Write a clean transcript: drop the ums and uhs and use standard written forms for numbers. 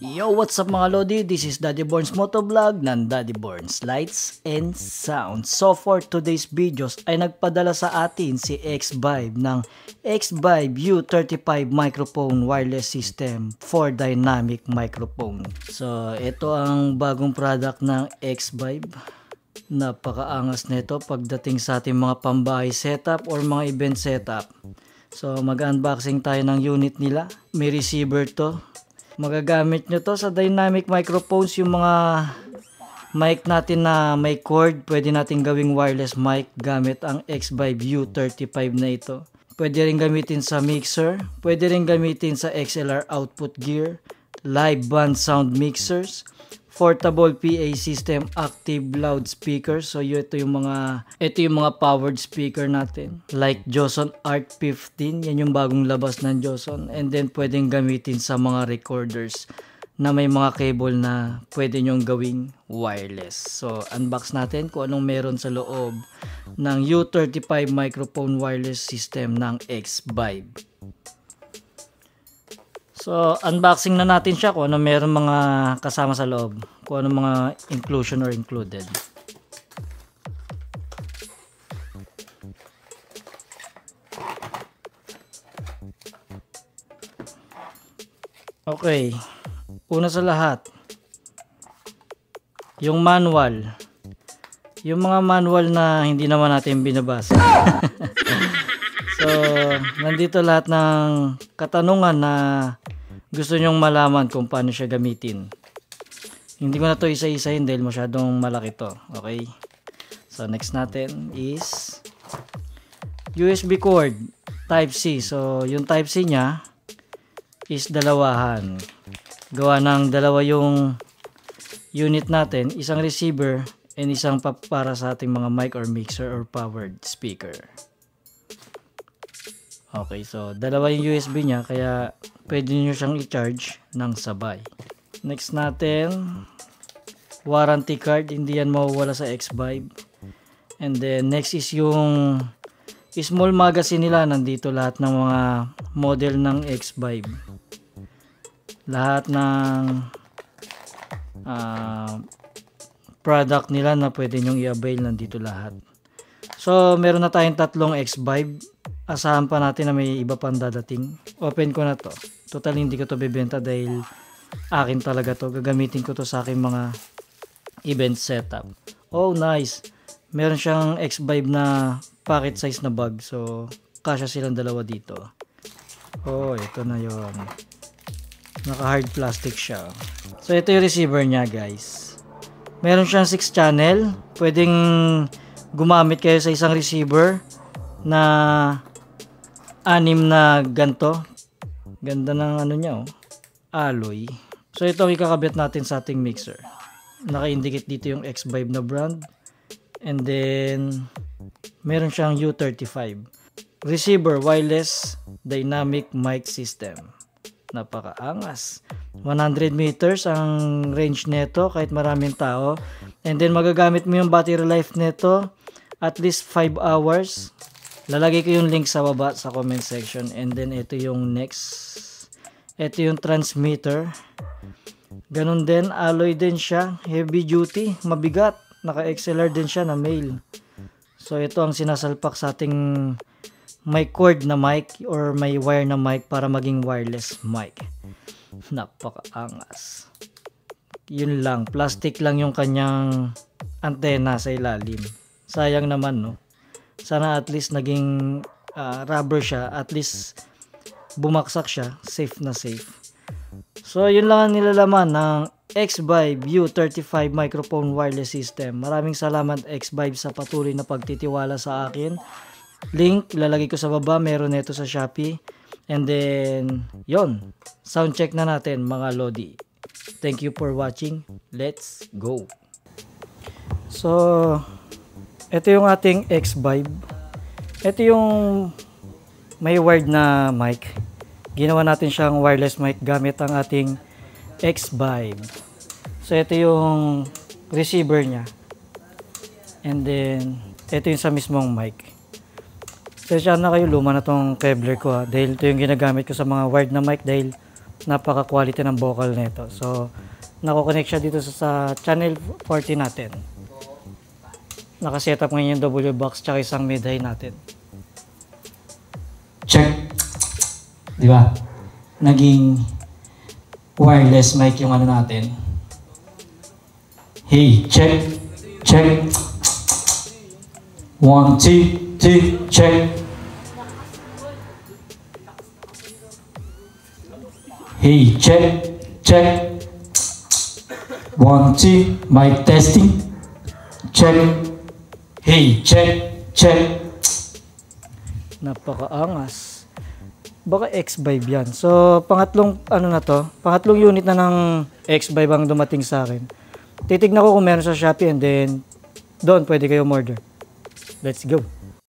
Yo, what's up mga Lodi? This is Daddy Borns Motovlog ng Daddy Borns Lights and Sounds. So for today's videos ay nagpadala sa atin si X-Vibe ng X-Vibe U35 microphone wireless system for dynamic microphone. So ito ang bagong product ng X-Vibe. Napakaangas nito pagdating sa ating mga pambahay setup or mga event setup. So mag-unboxing tayo ng unit nila. May receiver to. Magagamit nyo to sa dynamic microphones, yung mga mic natin na may cord, pwede natin gawing wireless mic gamit ang X-Vibe U35 na ito. Pwede rin gamitin sa mixer, pwede rin gamitin sa XLR output gear, live band sound mixers, portable PA system, active loudspeakers. So ito yung mga powered speaker natin. Like Joson Art 15, yan yung bagong labas ng Joson. And then pwedeng gamitin sa mga recorders na may mga cable na pwede nyong gawing wireless. So unbox natin kung anong meron sa loob ng U35 microphone wireless system ng X-Vibe. So, unboxing na natin siya kung ano meron mga kasama sa loob. Kung ano mga inclusion or included. Okay. Una sa lahat, yung manual. Yung mga manual na hindi naman natin binabasa. So, nandito lahat ng katanungan na gusto nyong malaman kung paano siya gamitin. Hindi ko na to isa-isahin dahil masyadong malaki to. Okay? So, next natin is USB cord Type-C. So, yung Type-C niya is dalawahan. Gawa ng dalawa yung unit natin. Isang receiver and isang para sa ating mga mic or mixer or powered speaker. Okay, so dalawa yung USB niya kaya pwede nyo siyang i-charge ng sabay. Next natin, warranty card, hindi yan mawawala sa X-Vibe. And then next is yung small magazine nila, nandito lahat ng mga model ng X-Vibe. Lahat ng product nila na pwede nyong i-avail, nandito lahat. So meron na tayong tatlong X-Vibe. Asahan pa natin na may iba pang dadating. Open ko na to. Total hindi ko to bebenta dahil akin talaga to. Gagamitin ko to sa aking mga event setup. Oh, nice. Meron siyang X-Vibe na pocket size na bag. So, kasya silang dalawa dito. Oh, ito na yon. Naka hard plastic siya. So, ito yung receiver niya, guys. Meron siyang 6 channel. Pwedeng gumamit kayo sa isang receiver na 6 na ganto. Ganda ng ano niya, oh. Alloy. So ito ang ikakabit natin sa ating mixer. Naka-indicate dito yung X-Vibe na brand. And then meron siyang U35 receiver wireless dynamic mic system. Napakaangas. 100 meters ang range nito kahit maraming tao. And then magagamit mo yung battery life nito at least 5 hours. Lalagay ko yung link sa baba sa comment section. And then ito yung next. Ito yung transmitter. Ganun din, alloy din siya. Heavy duty, mabigat. Naka XLR din siya na male. So ito ang sinasalpak sa ating may cord na mic or may wire na mic para maging wireless mic. Napakaangas. Yun lang, plastic lang yung kanyang antena sa ilalim. Sayang naman, no? Sana at least naging rubber siya, at least bumaksak siya, safe na safe. So yun lang ang nilalaman ng X-Vibe U35 microphone wireless system. Maraming salamat X-Vibe sa patuloy na pagtitiwala sa akin. Link ilalagay ko sa baba, meron nito sa Shopee. And then yon, sound check na natin mga Lodi. Thank you for watching. Let's go. So ito yung ating X-Vibe. Ito yung may wired na mic. Ginawa natin siyang wireless mic gamit ang ating X-Vibe. So ito yung receiver niya. And then ito yung sa mismong mic. Sensya na kayo, luma na tong Kevlar ko ha. Dahil ito yung ginagamit ko sa mga wired na mic dahil napaka-quality ng vocal nito. So, nako-connect siya dito sa channel 40 natin. Nakasetup ngayon yung W-box tsaka isang mid-high natin. Check. Di ba? Naging wireless mic yung ano natin. Hey, check. Check. 1, 2, 2, check. Hey, check. Check. 1, 2, mic testing. Check. Hey, check, check. Napakaangas. Baka X-Vibe yan. So, pangatlong unit na ng X-Vibe ang dumating sa akin. Titignan ko kung meron sa Shopee and then doon pwede kayo order. Let's go.